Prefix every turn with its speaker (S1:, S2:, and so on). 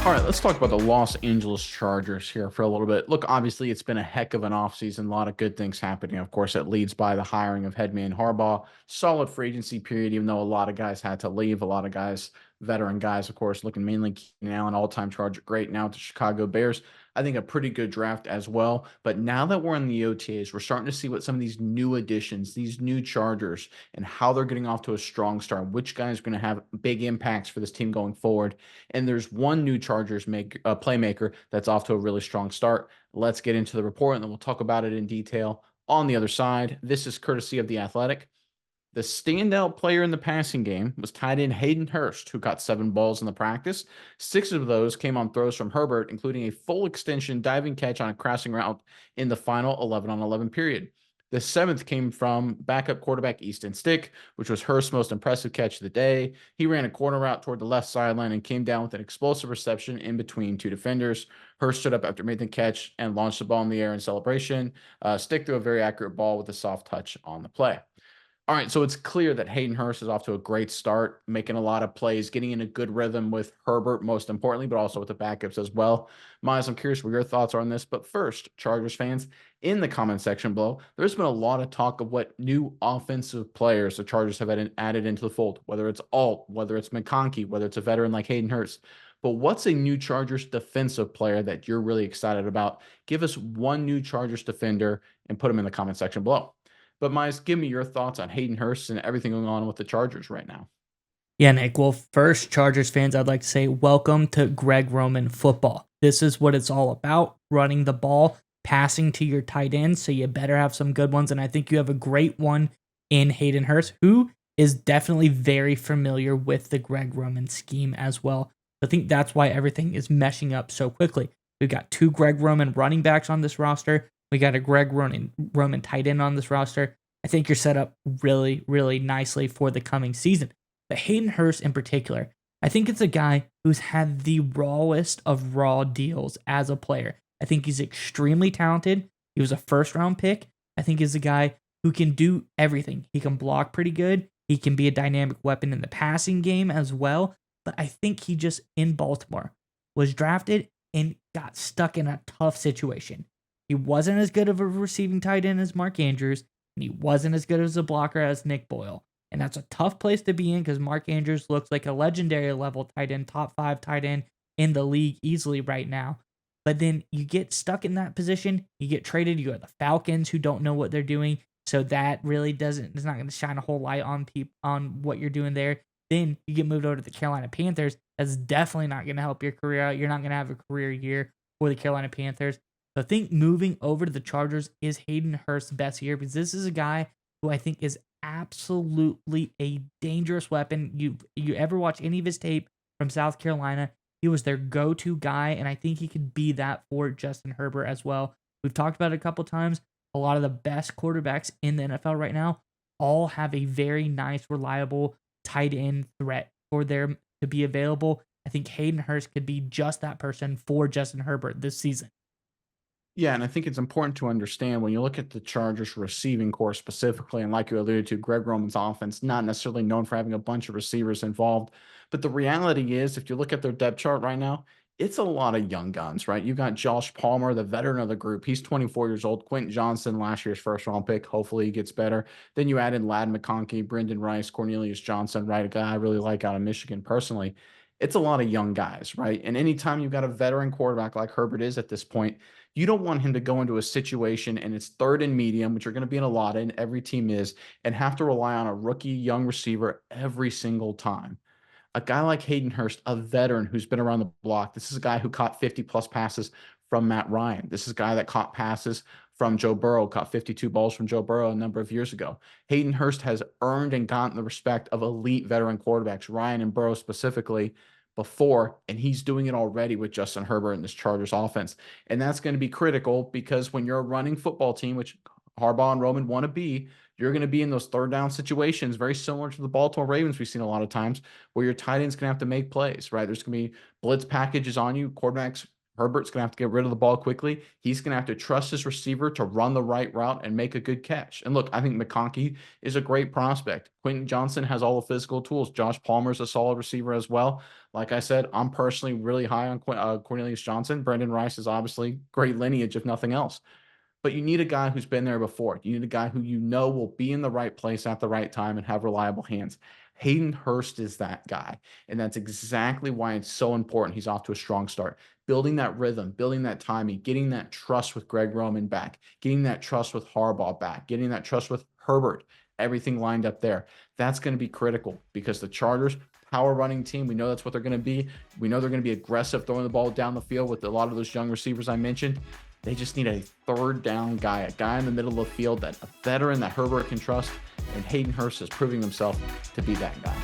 S1: All right, let's talk about the Los Angeles Chargers here for a little bit. Look, obviously, it's been a heck of an offseason. A lot of good things happening. Of course, it leads by the hiring of head man Harbaugh. Solid free agency period, even though a lot of guys had to leave. A lot of guys, veteran guys, of course, looking mainly Keenan Allen, all-time Charger great now to Chicago Bears. I think a pretty good draft as well. But now that we're in the OTAs, we're starting to see what some of these new additions, these new Chargers, and how they're getting off to a strong start. Which guys are going to have big impacts for this team going forward. And there's one new Chargers playmaker that's off to a really strong start. Let's get into the report, and then we'll talk about it in detail on the other side. This is courtesy of The Athletic. The standout player in the passing game was tight end Hayden Hurst, who caught 7 balls in the practice. 6 of those came on throws from Herbert, including a full extension diving catch on a crossing route in the final 11-on-11 period. The 7th came from backup quarterback Easton Stick, which was Hurst's most impressive catch of the day. He ran a corner route toward the left sideline and came down with an explosive reception in between 2 defenders. Hurst stood up after making the catch and launched the ball in the air in celebration. Stick threw a very accurate ball with a soft touch on the play. All right, so it's clear that Hayden Hurst is off to a great start, making a lot of plays, getting in a good rhythm with Herbert, most importantly, but also with the backups as well. Miles, I'm curious what your thoughts are on this. But first, Chargers fans, in the comment section below, there's been a lot of talk of what new offensive players the Chargers have added into the fold, whether it's Alt, whether it's McConkey, whether it's a veteran like Hayden Hurst. But what's a new Chargers defensive player that you're really excited about? Give us one new Chargers defender and put them in the comment section below. But Miles, give me your thoughts on Hayden Hurst and everything going on with the Chargers right now.
S2: Yeah, Nick. Well, first, Chargers fans, I'd like to say welcome to Greg Roman football. This is what it's all about, running the ball, passing to your tight ends, so you better have some good ones, and I think you have a great one in Hayden Hurst, who is definitely very familiar with the Greg Roman scheme as well. I think that's why everything is meshing up so quickly. We've got 2 Greg Roman running backs on this roster. We got a Greg Roman tight end on this roster. I think you're set up really, really nicely for the coming season. But Hayden Hurst in particular, I think it's a guy who's had the rawest of raw deals as a player. I think he's extremely talented. He was a first round pick. I think he's a guy who can do everything. He can block pretty good. He can be a dynamic weapon in the passing game as well. But I think he just, in Baltimore, was drafted and got stuck in a tough situation. He wasn't as good of a receiving tight end as Mark Andrews, and he wasn't as good as a blocker as Nick Boyle. And that's a tough place to be in because Mark Andrews looks like a legendary level tight end, top 5 tight end in the league easily right now. But then you get stuck in that position, you get traded, you got the Falcons who don't know what they're doing. So that really it's not going to shine a whole light on what you're doing there. Then you get moved over to the Carolina Panthers. That's definitely not going to help your career out. You're not going to have a career year for the Carolina Panthers. So I think moving over to the Chargers is Hayden Hurst's best year because this is a guy who I think is absolutely a dangerous weapon. You ever watch any of his tape from South Carolina? He was their go-to guy, and I think he could be that for Justin Herbert as well. We've talked about it a couple times. A lot of the best quarterbacks in the NFL right now all have a very nice, reliable tight end threat for them to be available. I think Hayden Hurst could be just that person for Justin Herbert this season.
S1: Yeah, and I think it's important to understand when you look at the Chargers receiving core specifically, and like you alluded to, Greg Roman's offense, not necessarily known for having a bunch of receivers involved. But the reality is, if you look at their depth chart right now, it's a lot of young guns, right? You've got Josh Palmer, the veteran of the group. He's 24 years old. Quentin Johnson, last year's first round pick. Hopefully he gets better. Then you add in Lad McConkey, Brendan Rice, Cornelius Johnson, right? A guy I really like out of Michigan personally. It's a lot of young guys, right? And anytime you've got a veteran quarterback like Herbert is at this point, you don't want him to go into a situation and it's 3rd and medium, which you're going to be in a lot in, every team is, and have to rely on a rookie young receiver every single time. A guy like Hayden Hurst, a veteran who's been around the block. This is a guy who caught 50 plus passes from Matt Ryan. This is a guy that caught passes from Joe Burrow, caught 52 balls from Joe Burrow a number of years ago. Hayden Hurst has earned and gotten the respect of elite veteran quarterbacks, Ryan and Burrow specifically, before, and he's doing it already with Justin Herbert and this Chargers offense. And that's going to be critical because when you're a running football team, which Harbaugh and Roman want to be, you're going to be in those 3rd down situations, very similar to the Baltimore Ravens we've seen a lot of times, where your tight end's going to have to make plays, right? There's going to be blitz packages on you. Quarterbacks Herbert's going to have to get rid of the ball quickly. He's going to have to trust his receiver to run the right route and make a good catch. And look, I think McConkey is a great prospect. Quentin Johnson has all the physical tools. Josh Palmer's a solid receiver as well. Like I said, I'm personally really high on Cornelius Johnson. Brendan Rice is obviously great lineage, if nothing else. But you need a guy who's been there before. You need a guy who you know will be in the right place at the right time and have reliable hands. Hayden Hurst is that guy. And that's exactly why it's so important he's off to a strong start. Building that rhythm, building that timing, getting that trust with Greg Roman back, getting that trust with Harbaugh back, getting that trust with Herbert, everything lined up there. That's going to be critical because the Chargers, power running team, we know that's what they're going to be. We know they're going to be aggressive throwing the ball down the field with a lot of those young receivers I mentioned. They just need a third down guy, a guy in the middle of the field, that a veteran that Herbert can trust, and Hayden Hurst is proving himself to be that guy.